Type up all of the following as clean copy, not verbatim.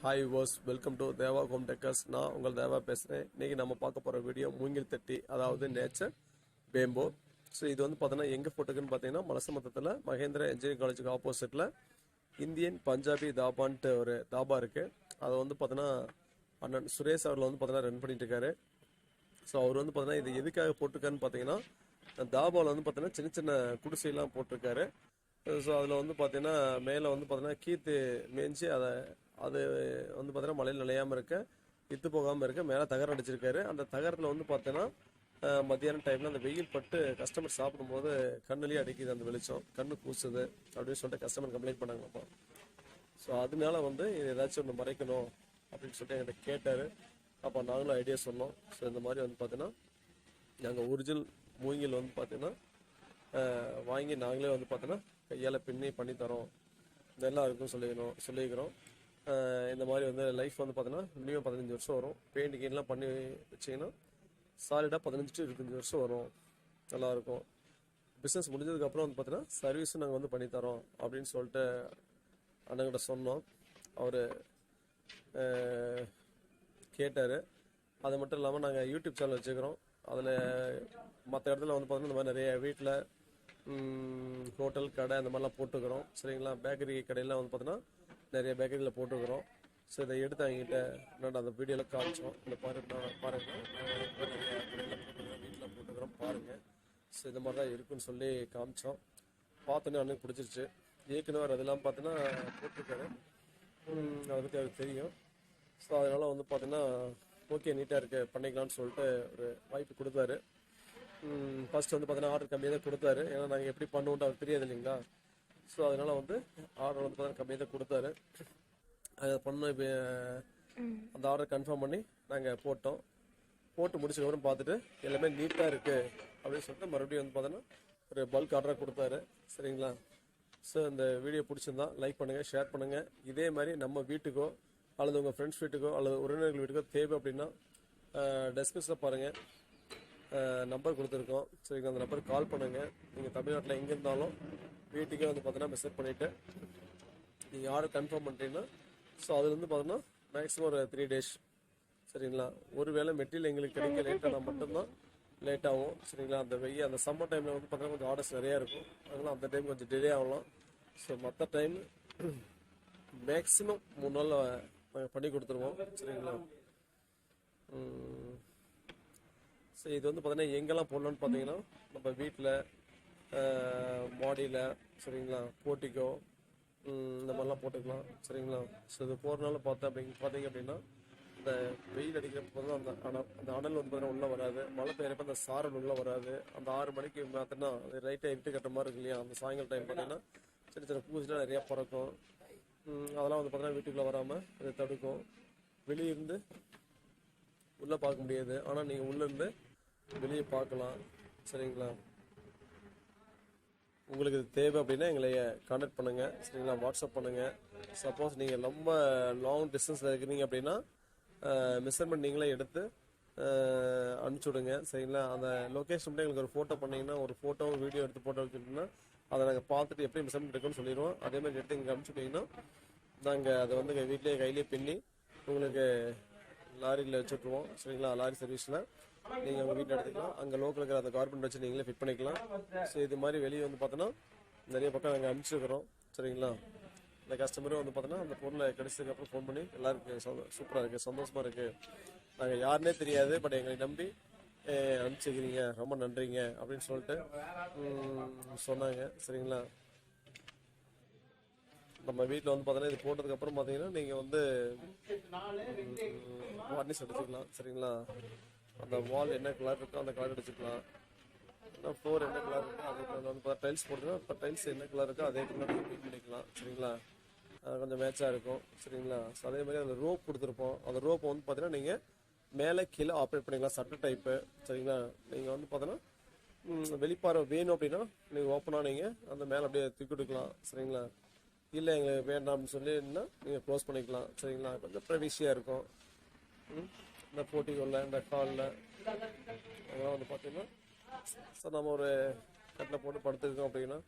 Hi was welcome to Deva home decors. நான் உங்கள் தேவா பேசுகிறேன். இன்றைக்கி நம்ம பார்க்க போகிற வீடியோ மூங்கில் தட்டி, அதாவது நேச்சர் பேம்போ. ஸோ இது வந்து பார்த்தீங்கன்னா எங்கே போட்டுக்குன்னு பார்த்தீங்கன்னா மலசமுத்திரத்தில் மகேந்திரா இன்ஜினியரிங் காலேஜுக்கு ஆப்போசிட்டில் இந்தியன் பஞ்சாபி தாபான்ட்டு ஒரு தாபா இருக்குது. அதை வந்து பார்த்தீங்கன்னா அண்ணன் சுரேஷ் அவரில் வந்து பார்த்தீங்கன்னா ரன் பண்ணிட்டு இருக்காரு. ஸோ அவர் வந்து பார்த்தீங்கன்னா இது எதுக்காக போட்டிருக்காருன்னு பார்த்தீங்கன்னா தாபாவில் வந்து பார்த்தீங்கன்னா சின்ன சின்ன குடிசையெல்லாம் போட்டிருக்காரு. ஸோ அதில் வந்து பார்த்தீங்கன்னா மேலே வந்து பார்த்தீங்கன்னா கீத்து மேய்ஞ்சி அது வந்து பார்த்தீங்கன்னா மழையில் நனையாமல் இருக்க, வித்து போகாமல் இருக்க, மேலே தகரம் அடிச்சிருக்காரு. அந்த தகரத்தில் வந்து பார்த்தீங்கன்னா மத்தியான டைமில் அந்த வெயில் பட்டு கஸ்டமர் சாப்பிடும்போது கண்ணுலேயே அடிக்குது, அந்த வெளிச்சம் கண்ணு கூசுது அப்படின்னு சொல்லிட்டு கஸ்டமர் கம்ப்ளைண்ட் பண்ணாங்களாப்பா. ஸோ அதனால வந்து இது ஏதாச்சும் ஒன்று மறைக்கணும் அப்படின்னு சொல்லிட்டு என்கிட்ட கேட்டார். அப்போ நாங்களும் ஐடியா சொன்னோம். ஸோ இந்த மாதிரி வந்து பார்த்தீங்கன்னா நாங்கள் ஒரிஜினல் மூங்கில் வந்து பார்த்தீங்கன்னா வாங்கி நாங்களே வந்து பார்த்தோன்னா கையால் பின்னி பண்ணித்தரோம், நல்லா இருக்குன்னு சொல்லிக்கிறோம். இந்த மாதிரி வந்து லைஃப் வந்து பார்த்தீங்கன்னா மினிமம் 15 வருஷம் வரும். பெயிண்ட் கீன்லாம் பண்ணி வச்சிங்கன்னா சாலிடாக 15 to 25 வருஷம் வரும், நல்லாயிருக்கும். பிஸ்னஸ் முடிஞ்சதுக்கப்புறம் வந்து பார்த்தீங்கன்னா சர்வீஸும் நாங்கள் வந்து பண்ணித்தரோம் அப்படின்னு சொல்லிட்டு அண்ணங்கிட்ட சொன்னோம். அவர் கேட்டார். அது மட்டும் இல்லாமல் நாங்கள் யூடியூப் சேனல் வச்சுக்கிறோம். அதில் மற்ற இடத்துல வந்து பார்த்தீங்கன்னா இந்த மாதிரி நிறைய வீட்டில் ஹோட்டல் கடை அந்த மாதிரிலாம் போட்டுக்கிறோம், சரிங்களா. பேக்கரி கடையெல்லாம் வந்து பார்த்தீங்கன்னா நிறைய பேக்கரியில் போட்டுக்கிறோம். ஸோ இதை எடுத்து அவங்ககிட்ட நான் அந்த வீடியோவில் காமிச்சோம். இந்த பாருங்கள் நிறைய கடையில் வீட்டில் போட்டுக்கிறோம் பாருங்கள். ஸோ இந்த மாதிரி தான் இருக்குன்னு சொல்லி காமிச்சோம். பார்த்தோன்னே அன்னைக்கு பிடிச்சிருச்சு. ஏற்கனவே அதெல்லாம் பார்த்தீங்கன்னா போட்டிருக்காரு, அதை பற்றி அவருக்கு தெரியும். ஸோ அதனால் வந்து பார்த்தீங்கன்னா ஓகே நீட்டாக இருக்குது பண்ணிக்கலாம்னு சொல்லிட்டு ஒரு வாய்ப்பு கொடுத்தாரு. ஃபஸ்ட்டு வந்து பார்த்தீங்கன்னா ஆர்டர் கம்மியாக தான் கொடுத்தாரு. ஏன்னா நாங்கள் எப்படி பண்ணுவோன்ட்டு அவருக்கு தெரியாது இல்லைங்களா. ஸோ அதனால் வந்து ஆர்டர் வந்து பார்த்தீங்கன்னா கம்மியாக தான் கொடுத்தாரு. அதை பண்ண அந்த ஆர்டர் கன்ஃபார்ம் பண்ணி நாங்கள் போட்டு முடிச்சதுக்கப்புறம் பார்த்துட்டு எல்லாமே நீட்டாக இருக்குது அப்படின்னு சொல்லிட்டு மறுபடியும் வந்து பார்த்தோன்னா ஒரு பல்க் ஆர்டராக கொடுத்தாரு, சரிங்களா. ஸோ இந்த வீடியோ பிடிச்சிருந்தா லைக் பண்ணுங்கள், ஷேர் பண்ணுங்கள். இதே மாதிரி நம்ம வீட்டுக்கோ அல்லது உங்கள் ஃப்ரெண்ட்ஸ் வீட்டுக்கோ அல்லது உறவினர்கள் வீட்டுக்கோ தேவை அப்படின்னா டிஸ்கிரிப்ஷனில் பாருங்கள், நம்பர் கொடுத்துருக்கோம், சரிங்களா. அந்த நம்பருக்கு கால் பண்ணுங்கள். நீங்கள் தமிழ்நாட்டில் எங்கே இருந்தாலும் வீட்டுக்கே வந்து பார்த்தீங்கன்னா மெசேஜ் பண்ணிவிட்டு நீங்கள் ஆர்டர் கன்ஃபார்ம் பண்ணிட்டீங்கன்னா ஸோ அது வந்து பார்த்தோன்னா மேக்ஸிமம் ஒரு 3 days, சரிங்களா. ஒருவேளை மெட்டீரியல் எங்களுக்கு கிடைக்க லேட் ஆனால் மட்டும்தான் லேட் ஆகும், சரிங்களா. அந்த சம்மர் டைமில் வந்து பார்த்தீங்கன்னா கொஞ்சம் ஆர்டர்ஸ் நிறையா இருக்கும், அதனால் அந்த டைம் கொஞ்சம் டிலே ஆகலாம். ஸோ மற்ற டைம் மேக்ஸிமம் 3 நாளில் நாங்கள் பண்ணி கொடுத்துருவோம், சரிங்களா. ஸோ இது வந்து பார்த்தீங்கன்னா எங்கெல்லாம் போடலான்னு பார்த்தீங்கன்னா நம்ம வீட்டில் மாடியில், சரிங்களா, போர்ட்டிக்கோ இந்த மாதிரிலாம் போட்டுக்கலாம், சரிங்களா. ஸோ இது போகிறனால பார்த்தீங்க அப்படின்னா இந்த வெயில் அடிக்கிறப்ப வந்து அந்த அனல் வந்து பார்த்தீங்கன்னா உள்ளே வராது, மழை பெய்யறப்ப அந்த சாரல் உள்ளே வராது. அந்த 6 மணிக்கு பார்த்தீங்கன்னா அது ரைட்டாக இருட்டு கட்ட மாதிரி இருக்கு இல்லையா, அந்த சாயங்கால டைம் பார்த்தீங்கன்னா சின்ன சின்ன பூச்சிலாம் நிறையா பறக்கும். அதெல்லாம் வந்து பார்த்தீங்கன்னா வீட்டுக்குள்ளே வராமல் அதை தடுக்கும். வெளியிருந்து உள்ளே பார்க்க முடியாது, ஆனால் நீங்கள் உள்ளேருந்து வெளியே பார்க்கலாம், சரிங்களா. உங்களுக்கு இது தேவை அப்படின்னா எங்களை கான்டாக்ட் பண்ணுங்கள், சரிங்களா. வாட்ஸ்அப் பண்ணுங்கள். சப்போஸ் நீங்கள் ரொம்ப லாங் டிஸ்டன்ஸில் இருக்கிறீங்க அப்படின்னா மெஷர்மெண்ட் நீங்களே எடுத்து அனுப்பிச்சி விடுங்க, சரிங்களா. அந்த லொக்கேஷன் மட்டும் எங்களுக்கு ஒரு ஃபோட்டோ பண்ணிங்கன்னா, ஒரு ஃபோட்டோ வீடியோ எடுத்து ஃபோட்டோ வச்சுட்டோம்னா அதை நாங்கள் பார்த்துட்டு எப்படி மெஷர்மெண்ட் இருக்குன்னு சொல்லிடுவோம். அதேமாதிரி எடுத்து இங்கே அனுப்பிச்சுட்டிங்கன்னா நாங்கள் அதை வந்து வீட்டிலேயே கையிலேயே பின்னி உங்களுக்கு லாரியில் வச்சுட்ருவோம், சரிங்களா. லாரி சர்வீஸில் நீங்கள் உங்கள் வீட்டில் எடுத்துக்கலாம். அங்கே லோக்கல் இருக்கிற அந்த கார்பெண்ட் வச்சு நீங்களே ஃபிட் பண்ணிக்கலாம். ஸோ இது மாதிரி வெளியே வந்து பார்த்தோன்னா நிறைய பக்கம் நாங்கள் அனுப்பிச்சிருக்கிறோம், சரிங்களா. இந்த கஸ்டமரும் வந்து பார்த்தோன்னா அந்த பொருளை கிடைச்சதுக்கப்புறம் ஃபோன் பண்ணி எல்லாருக்கும் சூப்பராக இருக்குது, சந்தோஷமாக இருக்குது, நாங்கள் யாருன்னே தெரியாது பட் எங்களை நம்பி அனுப்பிச்சிக்கிறீங்க, ரொம்ப நன்றிங்க அப்படின்னு சொல்லிட்டு சொன்னாங்க, சரிங்களா. நம்ம வீட்டில் வந்து பார்த்தோன்னா இது போட்டதுக்கப்புறம் பார்த்தீங்கன்னா நீங்கள் வந்து வார்னிஷ் அடிச்சுக்கலாம், சரிங்களா. அந்த வால் என்ன கலர் இருக்கோ அந்த கலர் அடிச்சுக்கலாம். ஃப்ளோர் என்ன கலர் இருக்கோ அதே கலர் வந்து டைல்ஸ் போட்டுக்கலாம். இப்போ டைல்ஸ் என்ன கலர் இருக்கோ அதே கலர் பெயிண்ட் பண்ணிக்கலாம், சரிங்களா. கொஞ்சம் மேட்சாக இருக்கும், சரிங்களா. ஸோ அதே மாதிரி அதில் ரோப் கொடுத்துருப்போம். அந்த ரோப்பை வந்து பார்த்தீங்கன்னா நீங்கள் மேலே கீழே ஆப்ரேட் பண்ணிக்கலாம், சட்டை டைப்பு, சரிங்களா. நீங்கள் வந்து பார்த்தோன்னா வெளிப்பாறை வேணும் அப்படின்னா நீங்கள் ஓப்பனாக நீங்கள் அந்த மேலே அப்படியே தூக்கி விட்டுக்கலாம், சரிங்களா. இல்லை எங்களுக்கு வேண்டாம் அப்படின்னு சொல்லினா நீங்கள் க்ளோஸ் பண்ணிக்கலாம், சரிங்களா. கொஞ்சம் ப்ரைவசியாக இருக்கும். இந்த போட்டிகளில் இந்த ஹாலில் அதெல்லாம் வந்து பார்த்தீங்கன்னா ஸோ நம்ம ஒரு கட்டில் போட்டு படுத்துருக்கோம் அப்படின்னா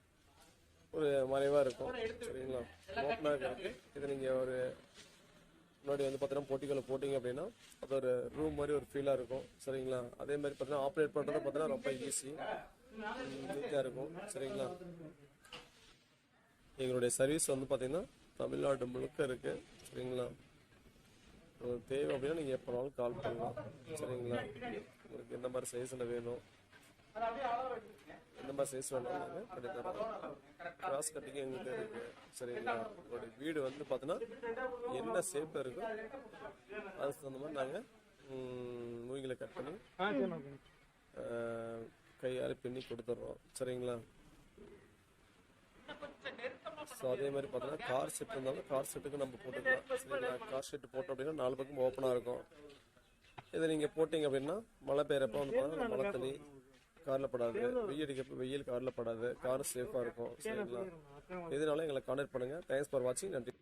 ஒரு மறைவாக இருக்கும், சரிங்களா. ஓப்பனாக இருக்குது. இதை நீங்கள் ஒரு முன்னாடி வந்து பார்த்தீங்கன்னா போட்டிகளை போட்டிங்க அப்படின்னா அது ஒரு ரூம் மாதிரி ஒரு ஃபீலாக இருக்கும். சரிங்களா? அதே மாதிரி பார்த்தீங்கன்னா ஆப்ரேட் பண்ணுறது பார்த்தீங்கன்னா ரொம்ப ஈஸி, ஈஸியாக இருக்கும். சரிங்களா? எங்களுடைய சர்வீஸ் வந்து பார்த்தீங்கன்னா தமிழ்நாடு முழுக்க இருக்குது. சரிங்களா? உங்களுக்கு தேவை அப்படின்னா நீங்கள் எப்போனாலும் கால் பண்ணலாம். சரிங்களா? உங்களுக்கு எந்த மாதிரி சைஸில் வேணும், எந்த மாதிரி சைஸ் வேணும் நாங்கள் பண்ணி தரோம். கிராஸ் கட்டிங் எங்கிட்ட இருக்குது. சரிங்களா? உங்களுடைய வீடு வந்து பார்த்தீங்கன்னா என்ன ஷேப்பில் இருக்கோ அதுக்கு தகுந்த மாதிரி நாங்கள் மூங்கில கட் பண்ணி கையால் பின்னி கொடுத்துட்றோம். சரிங்களா? ஸோ அதே மாதிரி பார்த்தீங்கன்னா கார் செட் இருந்தாலும் கார் செட்டுக்கு நம்ம போட்டுக்கலாம். சரிங்களா? கார் செட்டு போட்டோம் அப்படின்னா 4 பக்கம் ஓப்பனாக இருக்கும். இதை நீங்கள் போட்டிங்க அப்படின்னா மழை பெய்யறப்ப வந்து பார்த்தீங்கன்னா மழை தண்ணி காரில் படாது, வெயில் அடிக்கிறப்ப வெயில் காரில் படாது, கார் சேஃபாக இருக்கும். சரிங்களா? இதனால எங்களை கான்டாக்ட் பண்ணுங்கள். தேங்க்ஸ் ஃபார் வாட்சிங். நன்றி.